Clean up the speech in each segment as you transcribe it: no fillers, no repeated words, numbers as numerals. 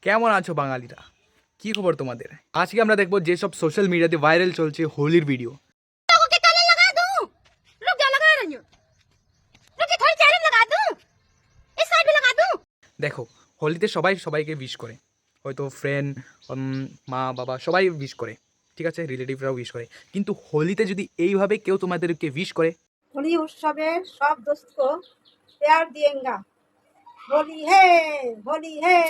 কেমন আছো বাঙালিরা? কি খবর তোমাদের? আজকে আমরা দেখবো যেসব সোশ্যাল মিডিয়াতে ভাইরাল চলছে হোলির ভিডিও। দেখো, হোলিতে সবাই সবাইকে উইশ করে, হয়তো ফ্রেন্ড, মা বাবা সবাই উইশ করে, ঠিক আছে, রিলেটিভরাও উইশ করে। কিন্তু হোলিতে যদি এইভাবে কেউ তোমাদেরকে উইশ করে, होली उत्सव सब दोस्त को प्यार दिएगा। होली है, होली है।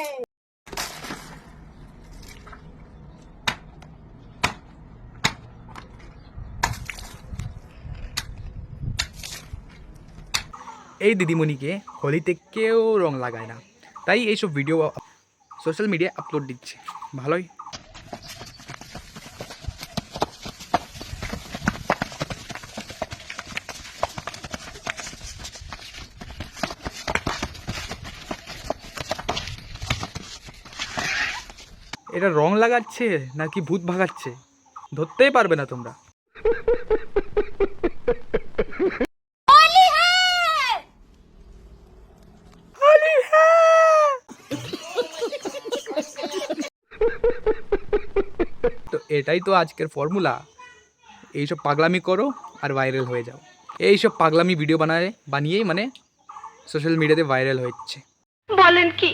এই দিদিমণিকে হোলিতে কেউ রং লাগায় না, তাই এইসব ভিডিও সোশ্যাল মিডিয়ায় আপলোড দিচ্ছে। ভালোই। এটা রং লাগাচ্ছে নাকি ভূত ভাগাচ্ছে ধরতেই পারবে না তোমরা। তো এটাই তো আজকের ফর্মুলা, এইসব পাগলামি করো আর ভাইরাল হয়ে যাও। এইসব পাগলামি ভিডিও বানিয়েই মানে সোশ্যাল মিডিয়াতে ভাইরাল হচ্ছে। বলেন কি?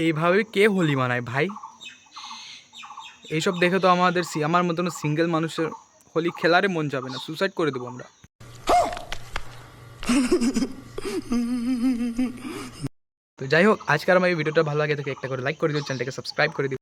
এইভাবে কে হোলি মানায় ভাই? এইসব দেখে তো আমার মতন সিঙ্গেল মানুষের হোলি খেলারে মন যাবে না, সুসাইড করে দেবো আমরা। তো যাই হোক, আজকের আমার এই ভিডিওটা ভালো লাগে থাকে একটা করে লাইক করে দিও, চ্যানেলটাকে সাবস্ক্রাইব করে দিও।